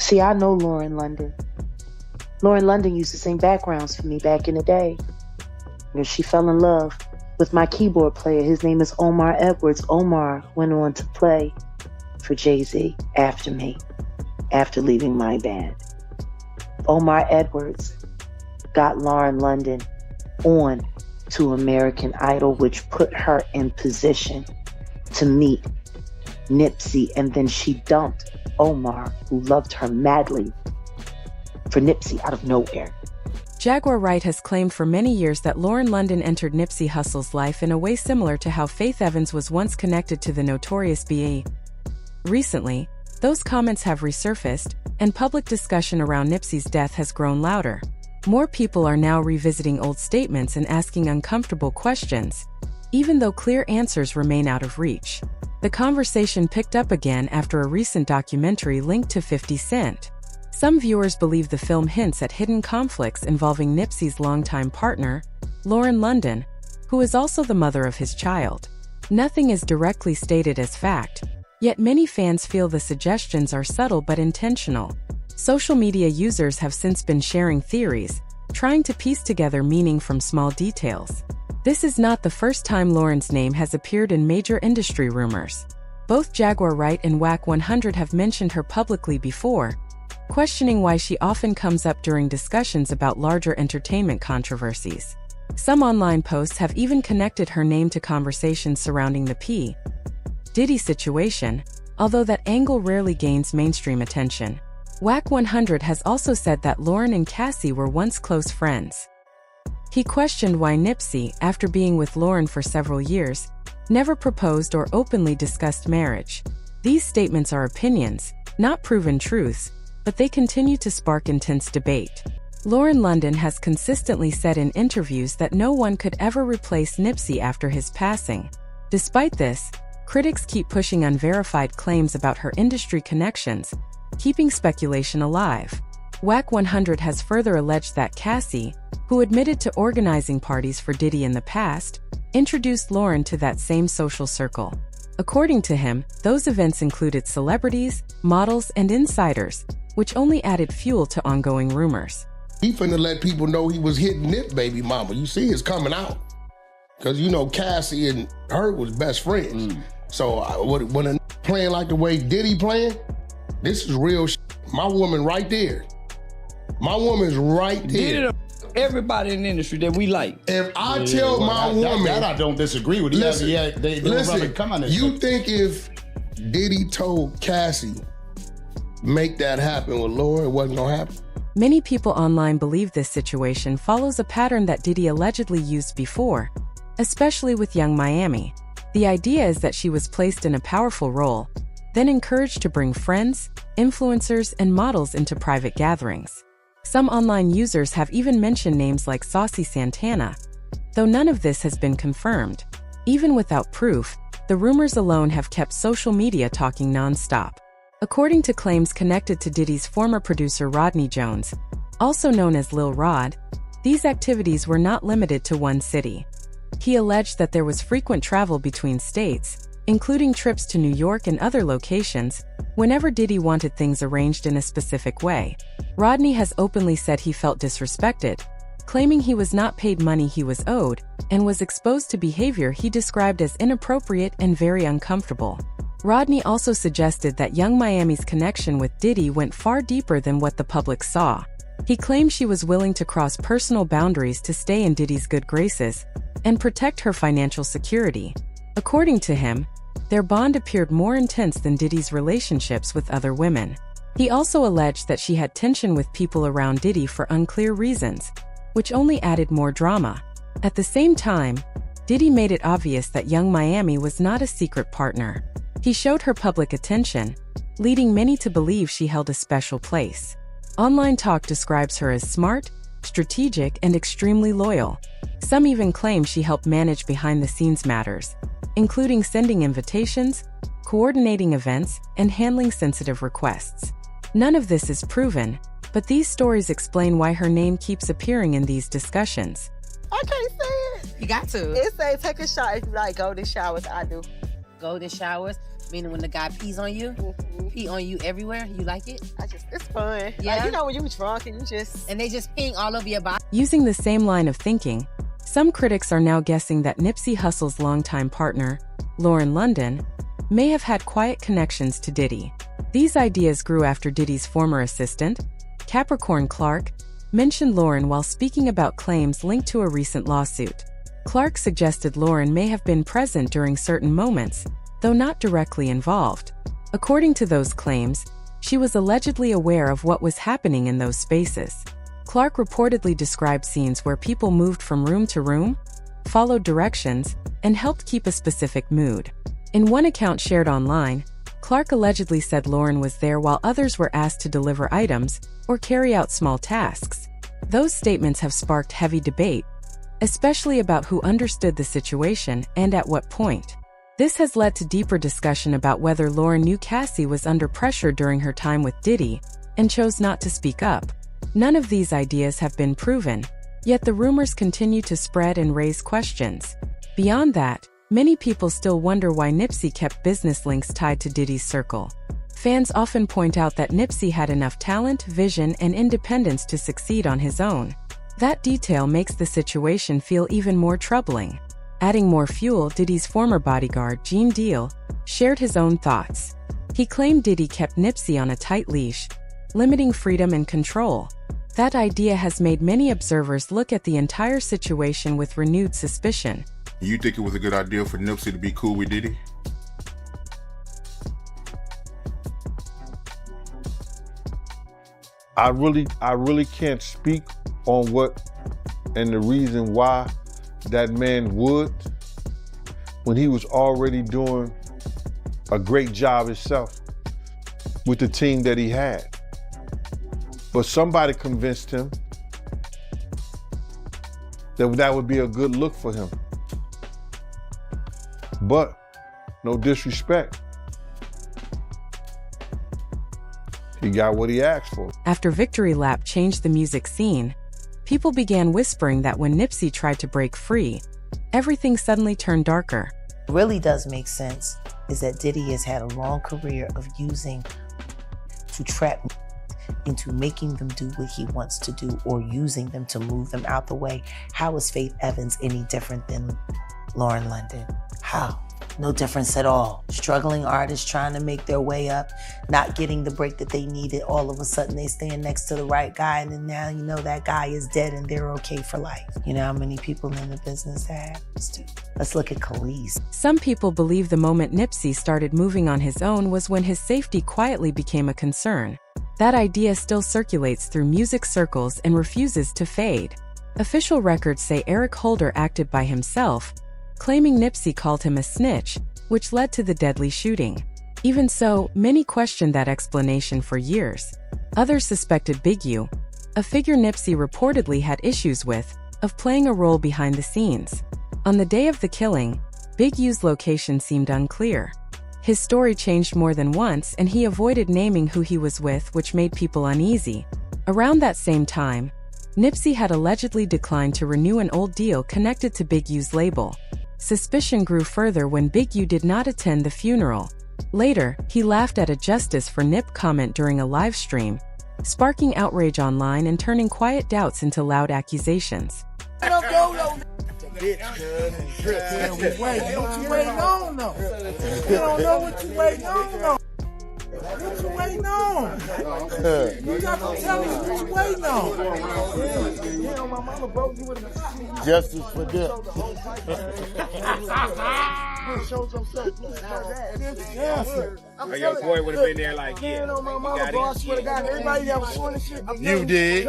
See, I know Lauren London. Lauren London used to sing backgrounds for me back in the day. She fell in love with my keyboard player. His name is Omar Edwards. Omar went on to play for Jay-Z after me, after leaving my band. Omar Edwards got Lauren London on to American Idol, which put her in position to meet Nipsey, and then she dumped Omar, who loved her madly, for Nipsey out of nowhere. Jaguar Wright has claimed for many years that Lauren London entered Nipsey Hussle's life in a way similar to how Faith Evans was once connected to the Notorious B.I.G. Recently, those comments have resurfaced, and public discussion around Nipsey's death has grown louder. More people are now revisiting old statements and asking uncomfortable questions, even though clear answers remain out of reach. The conversation picked up again after a recent documentary linked to 50 Cent. Some viewers believe the film hints at hidden conflicts involving Nipsey's longtime partner, Lauren London, who is also the mother of his child. Nothing is directly stated as fact, yet many fans feel the suggestions are subtle but intentional. Social media users have since been sharing theories, trying to piece together meaning from small details. This is not the first time Lauren's name has appeared in major industry rumors. Both Jaguar Wright and Wack 100 have mentioned her publicly before, questioning why she often comes up during discussions about larger entertainment controversies. Some online posts have even connected her name to conversations surrounding the P. Diddy situation, although that angle rarely gains mainstream attention. Wack 100 has also said that Lauren and Cassie were once close friends. He questioned why Nipsey, after being with Lauren for several years, never proposed or openly discussed marriage. These statements are opinions, not proven truths, but they continue to spark intense debate. Lauren London has consistently said in interviews that no one could ever replace Nipsey after his passing. Despite this, critics keep pushing unverified claims about her industry connections, keeping speculation alive. Wack 100 has further alleged that Cassie, who admitted to organizing parties for Diddy in the past, introduced Lauren to that same social circle. According to him, those events included celebrities, models, and insiders, which only added fuel to ongoing rumors. He finna let people know he was hitting Nip baby mama. You see it's coming out. Because you know Cassie and her was best friends. So when a playing like the way Diddy playing, this is real shit. My woman right there. My woman's right there. Everybody in the industry that we like. If I tell my woman... That I don't disagree with. Listen, listen, you think if Diddy told Cassie, make that happen with Laura, it wasn't gonna happen? Many people online believe this situation follows a pattern that Diddy allegedly used before, especially with Young Miami. The idea is that she was placed in a powerful role, then encouraged to bring friends, influencers, and models into private gatherings. Some online users have even mentioned names like Saucy Santana, though none of this has been confirmed. Even without proof, the rumors alone have kept social media talking non-stop. According to claims connected to Diddy's former producer Rodney Jones, also known as Lil Rod, these activities were not limited to one city. He alleged that there was frequent travel between states, including trips to New York and other locations, whenever Diddy wanted things arranged in a specific way. Rodney has openly said he felt disrespected, claiming he was not paid money he was owed, and was exposed to behavior he described as inappropriate and very uncomfortable. Rodney also suggested that Young Miami's connection with Diddy went far deeper than what the public saw. He claimed she was willing to cross personal boundaries to stay in Diddy's good graces and protect her financial security. According to him, their bond appeared more intense than Diddy's relationships with other women. He also alleged that she had tension with people around Diddy for unclear reasons, which only added more drama. At the same time, Diddy made it obvious that Young Miami was not a secret partner. He showed her public attention, leading many to believe she held a special place. Online talk describes her as smart, strategic, and extremely loyal. Some even claim she helped manage behind-the-scenes matters, including sending invitations, coordinating events, and handling sensitive requests. None of this is proven, but these stories explain why her name keeps appearing in these discussions. I can't say it. You got to. It say take a shower. It's like golden showers. I do. Golden showers. Meaning when the guy pees on you, pee on you everywhere, you like it? It's fun. Yeah. Like, you know when you drunk and you just... And they just peeing all over your body. Using the same line of thinking, some critics are now guessing that Nipsey Hussle's longtime partner, Lauren London, may have had quiet connections to Diddy. These ideas grew after Diddy's former assistant, Capricorn Clark, mentioned Lauren while speaking about claims linked to a recent lawsuit. Clark suggested Lauren may have been present during certain moments, though not directly involved. According to those claims, she was allegedly aware of what was happening in those spaces. Clark reportedly described scenes where people moved from room to room, followed directions, and helped keep a specific mood. In one account shared online, Clark allegedly said Lauren was there while others were asked to deliver items or carry out small tasks. Those statements have sparked heavy debate, especially about who understood the situation and at what point. This has led to deeper discussion about whether Lauren knew Cassie was under pressure during her time with Diddy and chose not to speak up. None of these ideas have been proven, yet the rumors continue to spread and raise questions. Beyond that, many people still wonder why Nipsey kept business links tied to Diddy's circle. Fans often point out that Nipsey had enough talent, vision, and independence to succeed on his own. That detail makes the situation feel even more troubling. Adding more fuel, Diddy's former bodyguard, Gene Deal, shared his own thoughts. He claimed Diddy kept Nipsey on a tight leash, limiting freedom and control. That idea has made many observers look at the entire situation with renewed suspicion. You think it was a good idea for Nipsey to be cool with Diddy? I really can't speak on what and the reason why that man would, when he was already doing a great job himself with the team that he had. But somebody convinced him that that would be a good look for him. But, no disrespect, he got what he asked for. After Victory Lap changed the music scene, people began whispering that when Nipsey tried to break free, everything suddenly turned darker. What really does make sense is that Diddy has had a long career of using to trap into making them do what he wants to do or using them to move them out the way. How is Faith Evans any different than Lauren London? How? No difference at all. Struggling artists trying to make their way up, not getting the break that they needed. All of a sudden they stand next to the right guy and then now you know that guy is dead and they're okay for life. You know how many people in the business that happens to? Let's look at Khalees. Some people believe the moment Nipsey started moving on his own was when his safety quietly became a concern. That idea still circulates through music circles and refuses to fade. Official records say Eric Holder acted by himself, claiming Nipsey called him a snitch, which led to the deadly shooting. Even so, many questioned that explanation for years. Others suspected Big U, a figure Nipsey reportedly had issues with, of playing a role behind the scenes. On the day of the killing, Big U's location seemed unclear. His story changed more than once and he avoided naming who he was with, which made people uneasy. Around that same time, Nipsey had allegedly declined to renew an old deal connected to Big U's label. Suspicion grew further when Big U did not attend the funeral. Later, he laughed at a Justice for Nip comment during a live stream, sparking outrage online and turning quiet doubts into loud accusations. What you waiting on though? You don't know what you waiting on though. What you waiting on? You got to tell me what you waiting on. You know my mama broke you with a Justice for them. Your boy would have been there like, yeah. You my mama, bro, I swear to God, everybody that was doing this shit. You did.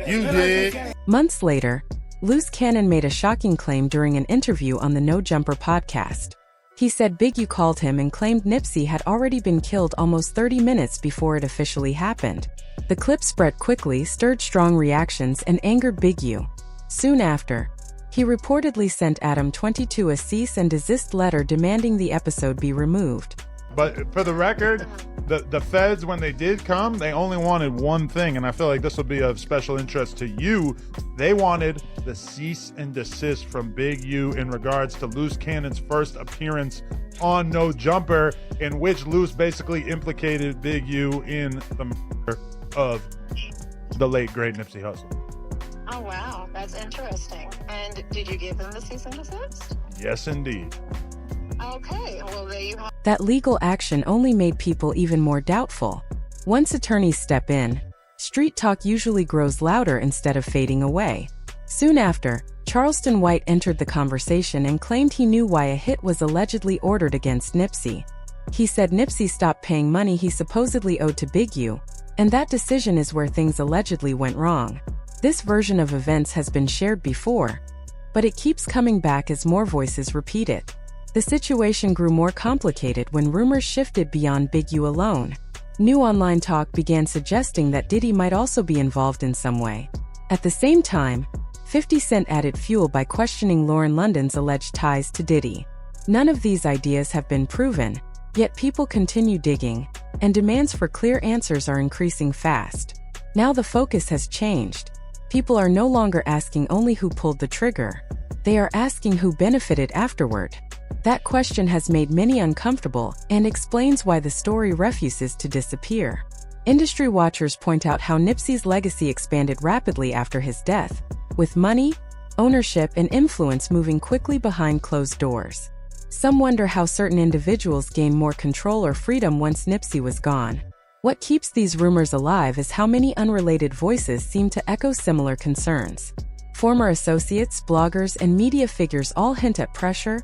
You did. Months later, Loose Cannon made a shocking claim during an interview on the No Jumper podcast. He said Big U called him and claimed Nipsey had already been killed almost 30 minutes before it officially happened. The clip spread quickly, stirred strong reactions, and angered Big U. Soon after, he reportedly sent Adam 22 a cease and desist letter demanding the episode be removed. But for the record, the feds, when they did come, they only wanted one thing, and I feel like this will be of special interest to you. They wanted the cease and desist from Big U in regards to Loose Cannon's first appearance on No Jumper, in which Loose basically implicated Big U in the murder of the late, great Nipsey Hussle. Oh, wow. That's interesting. And did you give them the cease and desist? Yes, indeed. Okay, well, there you have. That legal action only made people even more doubtful. Once attorneys step in, street talk usually grows louder instead of fading away. Soon after, Charleston White entered the conversation and claimed he knew why a hit was allegedly ordered against Nipsey. He said Nipsey stopped paying money he supposedly owed to Big U, and that decision is where things allegedly went wrong. This version of events has been shared before, but it keeps coming back as more voices repeat it. The situation grew more complicated when rumors shifted beyond Big U alone. New online talk began suggesting that Diddy might also be involved in some way. At the same time, 50 Cent added fuel by questioning Lauren London's alleged ties to Diddy. None of these ideas have been proven, yet people continue digging, and demands for clear answers are increasing fast. Now the focus has changed. People are no longer asking only who pulled the trigger. They are asking who benefited afterward. That question has made many uncomfortable and explains why the story refuses to disappear. Industry watchers point out how Nipsey's legacy expanded rapidly after his death, with money, ownership, and influence moving quickly behind closed doors. Some wonder how certain individuals gained more control or freedom once Nipsey was gone. What keeps these rumors alive is how many unrelated voices seem to echo similar concerns. Former associates, bloggers, and media figures all hint at pressure,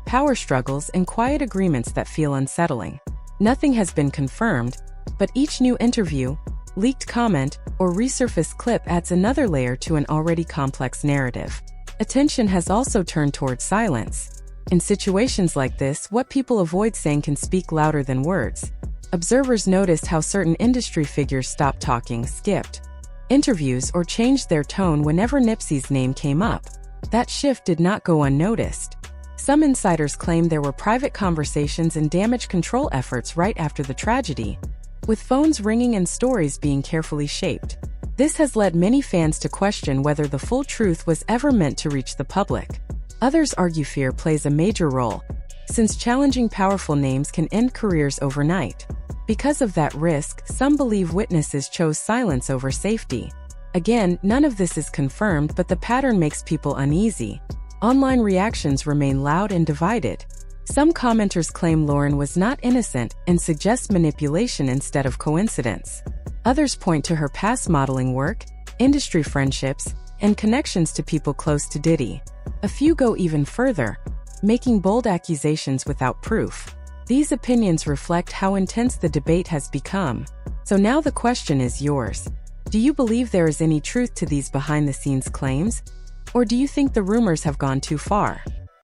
power struggles, and quiet agreements that feel unsettling. Nothing has been confirmed, but each new interview, leaked comment, or resurfaced clip adds another layer to an already complex narrative. Attention has also turned towards silence. In situations like this, what people avoid saying can speak louder than words. Observers noticed how certain industry figures stopped talking, skipped interviews, or changed their tone whenever Nipsey's name came up. That shift did not go unnoticed. Some insiders claim there were private conversations and damage control efforts right after the tragedy, with phones ringing and stories being carefully shaped. This has led many fans to question whether the full truth was ever meant to reach the public. Others argue fear plays a major role, since challenging powerful names can end careers overnight. Because of that risk, some believe witnesses chose silence over safety. Again, none of this is confirmed, but the pattern makes people uneasy. Online reactions remain loud and divided. Some commenters claim Lauren was not innocent and suggest manipulation instead of coincidence. Others point to her past modeling work, industry friendships, and connections to people close to Diddy. A few go even further, making bold accusations without proof. These opinions reflect how intense the debate has become. So now the question is yours. Do you believe there is any truth to these behind-the-scenes claims? Or do you think the rumors have gone too far?